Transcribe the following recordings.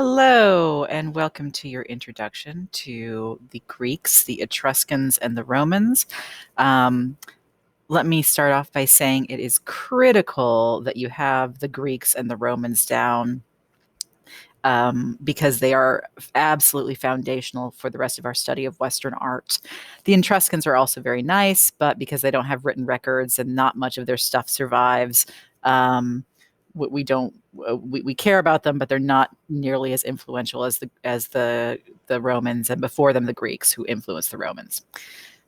Hello, and welcome to your introduction to the Greeks, the Etruscans, and the Romans. Um, Let me start off by saying it is critical that you have the Greeks and the Romans down because they are absolutely foundational for the rest of our study of Western art. The Etruscans are also very nice, but because they don't have written records and not much of their stuff survives, um, we don't we care about them, but they're not nearly as influential as the Romans, and before them the Greeks, who influenced the Romans.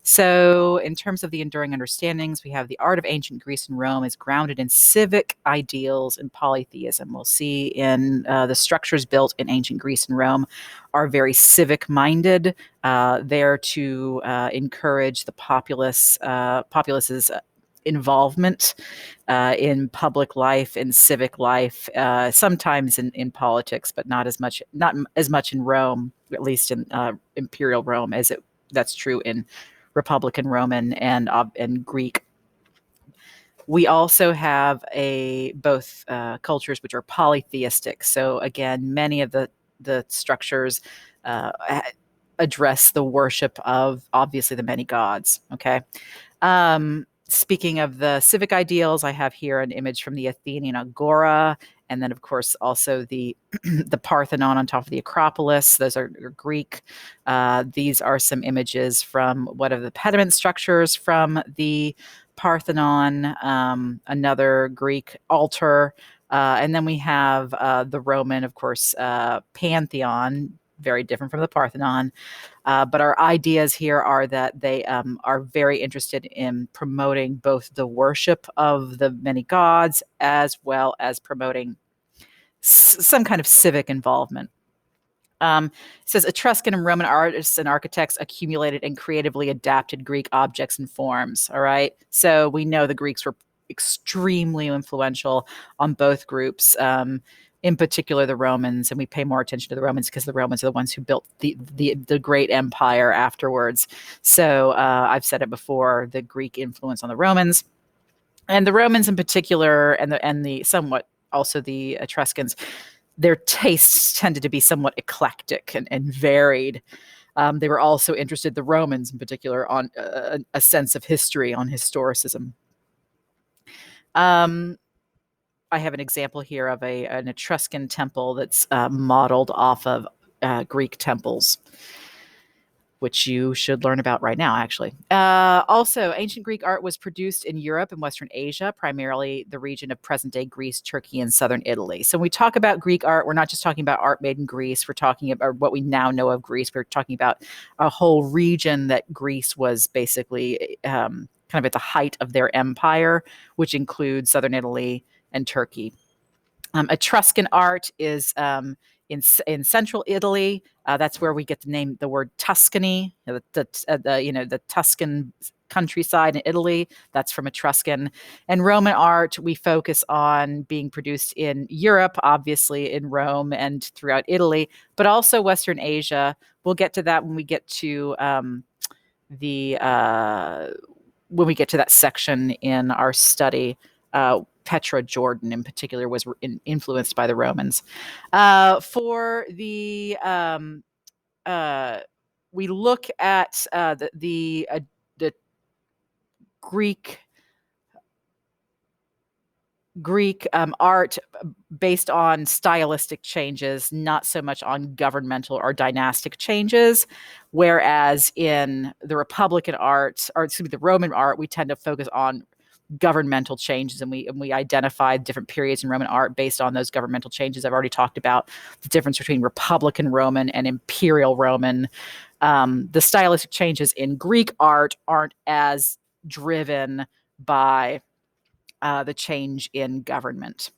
So, in terms of the enduring understandings, we have the art of ancient Greece and Rome is grounded in civic ideals and polytheism. We'll see in the structures built in ancient Greece and Rome are very civic minded, there to encourage the populace's involvement in public life, in civic life, sometimes in politics, but not as much in Rome, at least in imperial Rome, that's true in Republican Roman and Greek. We also have both cultures which are polytheistic. So again, many of the structures uh, address the worship of obviously the many gods. Okay. Speaking of the civic ideals, I have here an image from the Athenian Agora, and then, of course, also the the Parthenon on top of the Acropolis. Those are Greek. These are some images from one of the pediment structures from the Parthenon, another Greek altar, and then we have the Roman, of course, Pantheon, very different from the Parthenon. But our ideas here are that they are very interested in promoting both the worship of the many gods as well as promoting some kind of civic involvement. It says Etruscan and Roman artists and architects accumulated and creatively adapted Greek objects and forms. All right. So we know the Greeks were extremely influential on both groups. In particular, the Romans, and we pay more attention to the Romans because the Romans are the ones who built the great empire afterwards. So I've said it before: the Greek influence on the Romans, and the Romans in particular, and the somewhat also the Etruscans, their tastes tended to be somewhat eclectic and varied. They were also interested, the Romans in particular, on a sense of history, on historicism. I have an example here of an Etruscan temple that's modeled off of Greek temples, which you should learn about right now, actually. Also, ancient Greek art was produced in Europe and Western Asia, primarily the region of present-day Greece, Turkey, and southern Italy. So when we talk about Greek art, we're not just talking about art made in Greece. We're talking about what we now know of Greece. We're talking about a whole region that Greece was basically kind of at the height of their empire, which includes southern Ity and Turkey. Etruscan art is in central Italy. That's where we get the name, the word Tuscany, the Tuscan countryside in Italy. That's from Etruscan. And Roman art, we focus on being produced in Europe, obviously in Rome and throughout Italy, but also Western Asia. We'll get to that when we get to the when we get to that section in our study. Petra, Jordan, in particular, was influenced by the Romans. We look at the Greek art based on stylistic changes, not so much on governmental or dynastic changes. Whereas in the Republican art, or excuse me, the Roman art, we tend to focus on governmental changes, and we identified different periods in Roman art based on those governmental changes. I've already talked about the difference between Republican Roman and Imperial Roman. The stylistic changes in Greek art aren't as driven by the change in government.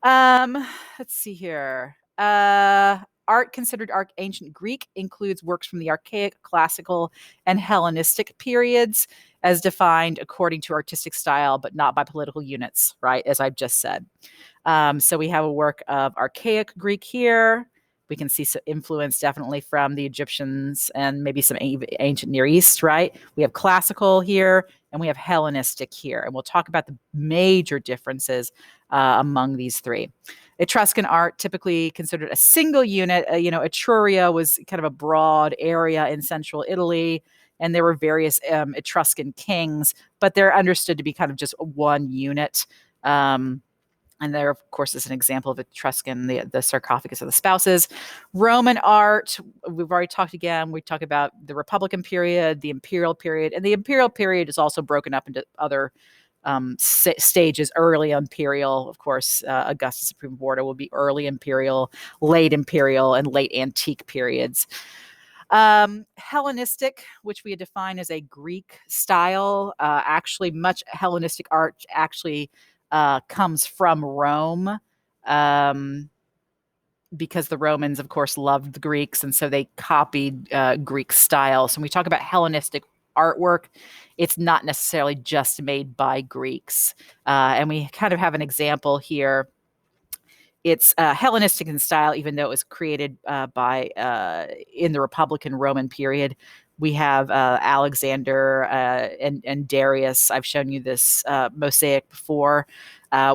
Let's see here. Art considered ancient Greek includes works from the Archaic, Classical, and Hellenistic periods, as defined according to artistic style, but not by political units, right? As I've just said. So we have a work of Archaic Greek here. We can see some influence definitely from the Egyptians and maybe some ancient Near East, right? We have Classical here, and we have Hellenistic here. And we'll talk about the major differences among these three. Etruscan art, typically considered a single unit. Etruria was kind of a broad area in central Italy, and there were various Etruscan kings, but they're understood to be kind of just one unit. And there, of course, is an example of Etruscan, the sarcophagus of the spouses. Roman art, we've already talked again. We talk about the Republican period, the Imperial period, and the Imperial period is also broken up into other stages. Early Imperial, of course, Augustus and Prima Borda will be early Imperial, and late Antique periods. Hellenistic, which we define as a Greek style, actually much Hellenistic art actually comes from Rome, because the Romans, of course, loved the Greeks, and so they copied Greek style. So when we talk about Hellenistic artwork, it's not necessarily just made by Greeks. And we kind of have an example here. It's Hellenistic in style, even though it was created in the Republican Roman period. We have Alexander and Darius. I've shown you this mosaic before.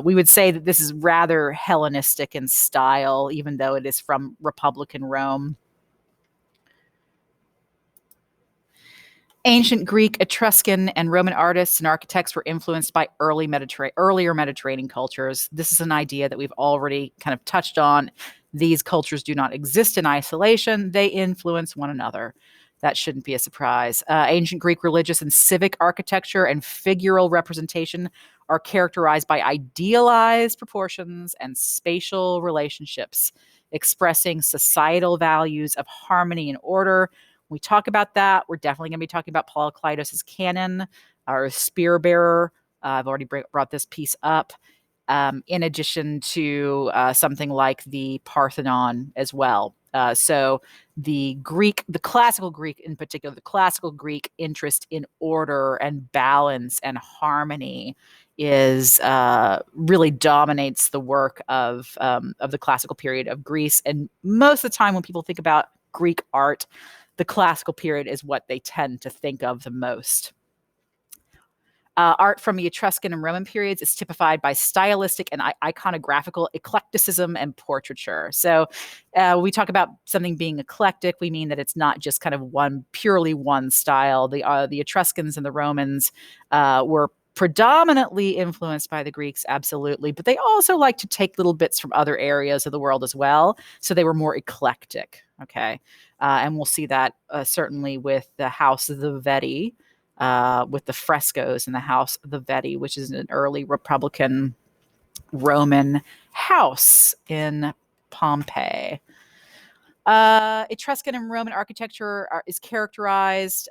We would say that this is rather Hellenistic in style, even though it is from Republican Rome. Ancient Greek, Etruscan, and Roman artists and architects were influenced by earlier Mediterranean cultures. This is an idea that we've already kind of touched on. These cultures do not exist in isolation. They influence one another. That shouldn't be a surprise. Ancient Greek religious and civic architecture and figural representation are characterized by idealized proportions and spatial relationships, expressing societal values of harmony and order. When we talk about that, we're definitely going to be talking about Paul Kleidos' canon, or spear bearer. I've already brought this piece up. In addition to something like the Parthenon as well. So the classical Greek in particular, the classical Greek interest in order and balance and harmony is really dominates the work of the classical period of Greece. And most of the time when people think about Greek art, the classical period is what they tend to think of the most. Art from the Etruscan and Roman periods is typified by stylistic and iconographical eclecticism and portraiture. So we talk about something being eclectic. We mean that it's not just kind of purely one style. The Etruscans and the Romans were predominantly influenced by the Greeks, absolutely, but they also like to take little bits from other areas of the world as well. So they were more eclectic. Okay. And we'll see that certainly with the House of the Veti, with the frescoes in the House of the Veti, which is an early Republican Roman house in Pompeii. Etruscan and Roman architecture are characterized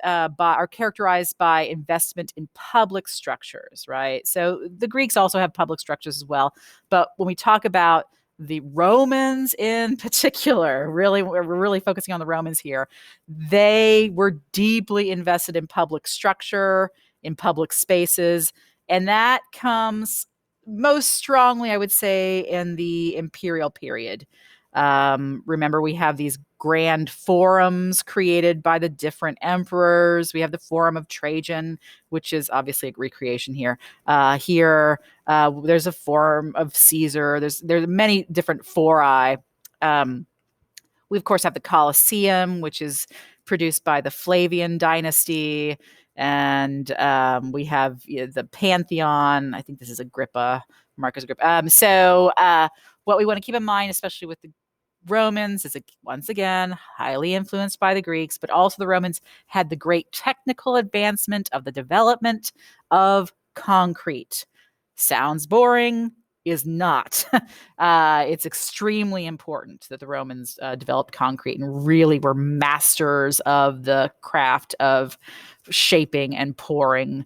by investment in public structures, right? So the Greeks also have public structures as well. But when we talk about the Romans in particular, we're really focusing on the Romans here. They were deeply invested in public structure, in public spaces, and that comes most strongly, I would say, in the imperial period. Remember, we have these grand forums created by the different emperors. We have the Forum of Trajan, which is obviously a recreation here. There's a Forum of Caesar. There's many different fori. We, of course, have the Colosseum, which is produced by the Flavian dynasty. And we have the Pantheon. I think this is Marcus Agrippa. What we want to keep in mind, especially with the Romans, is once again highly influenced by the Greeks, but also the Romans had the great technical advancement of the development of concrete. Sounds boring, is not. It's extremely important that the Romans developed concrete and really were masters of the craft of shaping and pouring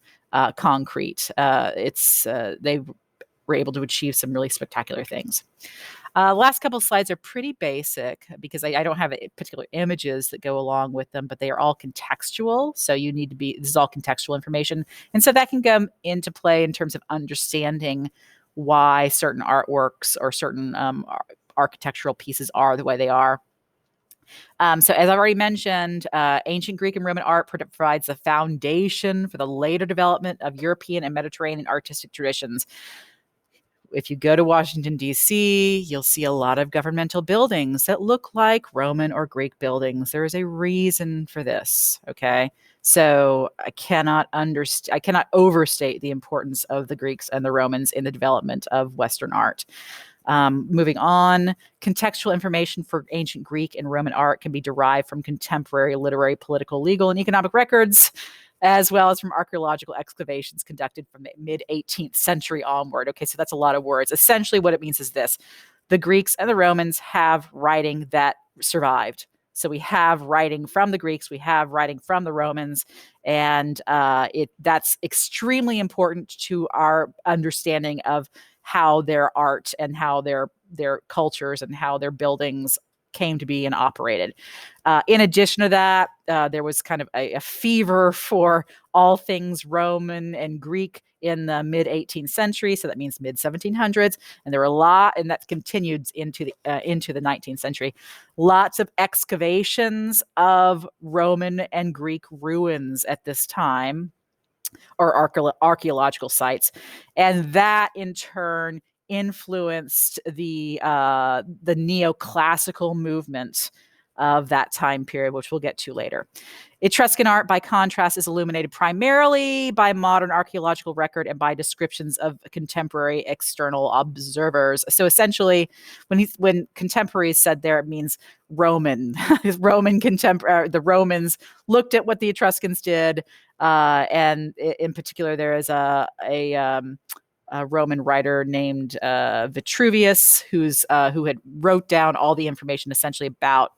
concrete. They were able to achieve some really spectacular things. Last couple of slides are pretty basic because I don't have particular images that go along with them, but they are all contextual. So this is all contextual information. And so that can come into play in terms of understanding why certain artworks or certain architectural pieces are the way they are. So as I've already mentioned, ancient Greek and Roman art provides the foundation for the later development of European and Mediterranean artistic traditions. If you go to Washington, D.C., you'll see a lot of governmental buildings that look like Roman or Greek buildings. There is a reason for this, okay? So I cannot overstate the importance of the Greeks and the Romans in the development of Western art. Moving on, contextual information for ancient Greek and Roman art can be derived from contemporary literary, political, legal, and economic records, as well as from archaeological excavations conducted from the mid-18th century onward. Okay, so that's a lot of words. Essentially, what it means is this. The Greeks and the Romans have writing that survived. So we have writing from the Greeks, we have writing from the Romans, and that's extremely important to our understanding of how their art and how their cultures and how their buildings came to be and operated. In addition to that, there was kind of a fever for all things Roman and Greek in the mid 18th century, so that means mid 1700s, and there were a lot, and that continued into the 19th century. Lots of excavations of Roman and Greek ruins at this time, or archaeological sites, and that in turn influenced the neoclassical movement of that time period, which we'll get to later. Etruscan art, by contrast, is illuminated primarily by modern archaeological record and by descriptions of contemporary external observers. So essentially, when contemporaries said there, it means Roman. The Romans looked at what the Etruscans did, and in particular, there is a Roman writer named Vitruvius, who had wrote down all the information essentially about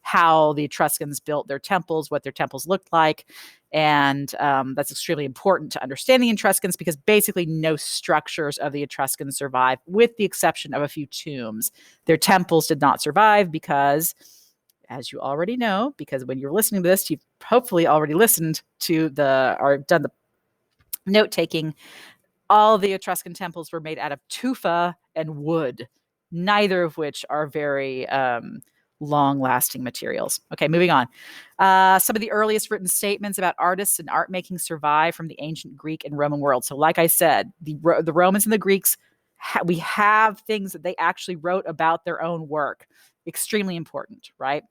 how the Etruscans built their temples, what their temples looked like. And that's extremely important to understand the Etruscans, because basically no structures of the Etruscans survive, with the exception of a few tombs. Their temples did not survive because, as you already know, because when you're listening to this, you've hopefully already listened to or done the note-taking. All the Etruscan temples were made out of tufa and wood, neither of which are very long-lasting materials. Okay, moving on. Some of the earliest written statements about artists and art making survive from the ancient Greek and Roman world. So like I said, the Romans and the Greeks, we have things that they actually wrote about their own work. Extremely important, right?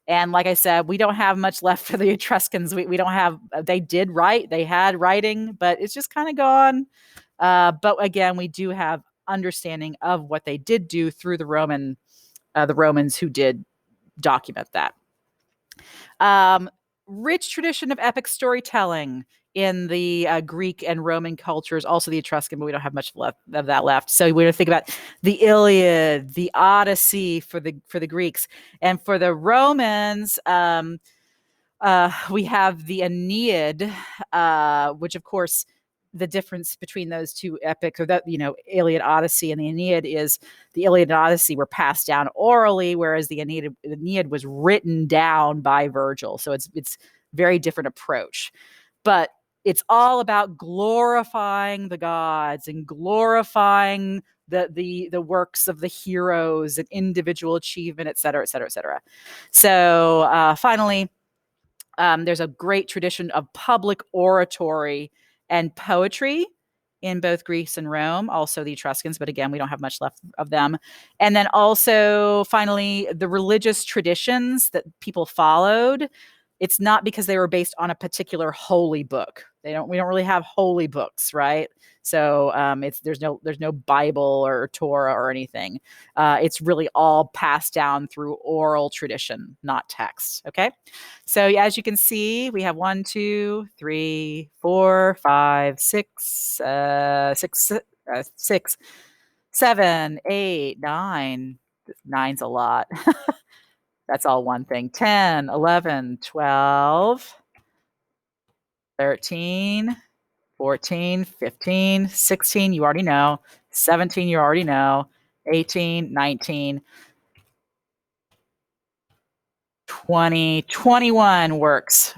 And like I said, we don't have much left for the Etruscans. We don't have, they did write, they had writing, but it's just kind of gone. But again, we do have understanding of what they did do through the Romans who did document that. Rich tradition of epic storytelling in the Greek and Roman cultures, also the Etruscan, but we don't have much of that left. So we're going to think about the Iliad, the Odyssey for the Greeks, and for the Romans, we have the Aeneid, which of course, the difference between those two epics, or that, Iliad, Odyssey, and the Aeneid, is the Iliad and Odyssey were passed down orally, whereas the Aeneid was written down by Virgil. So it's very different approach, but it's all about glorifying the gods and glorifying the works of the heroes and individual achievement, et cetera, et cetera, et cetera. So finally, there's a great tradition of public oratory and poetry in both Greece and Rome, also the Etruscans, but again, we don't have much left of them. And then also, finally, the religious traditions that people followed. It's not because they were based on a particular holy book. We don't really have holy books, right? So there's no Bible or Torah or anything. It's really all passed down through oral tradition, not text. Okay, so as you can see, we have 1, 2, 3, 4, 5, 6, 7, 8, 9. 9's a lot. That's all one thing. 10, 11, 12, 13, 14, 15, 16, you already know. 17, you already know. 18, 19, 20, 21 works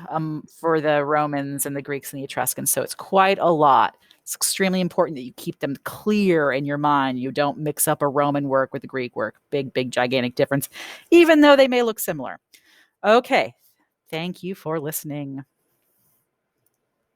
for the Romans and the Greeks and the Etruscans. So it's quite a lot. It's extremely important that you keep them clear in your mind. You don't mix up a Roman work with a Greek work. Big, gigantic difference, even though they may look similar. Okay. Thank you for listening.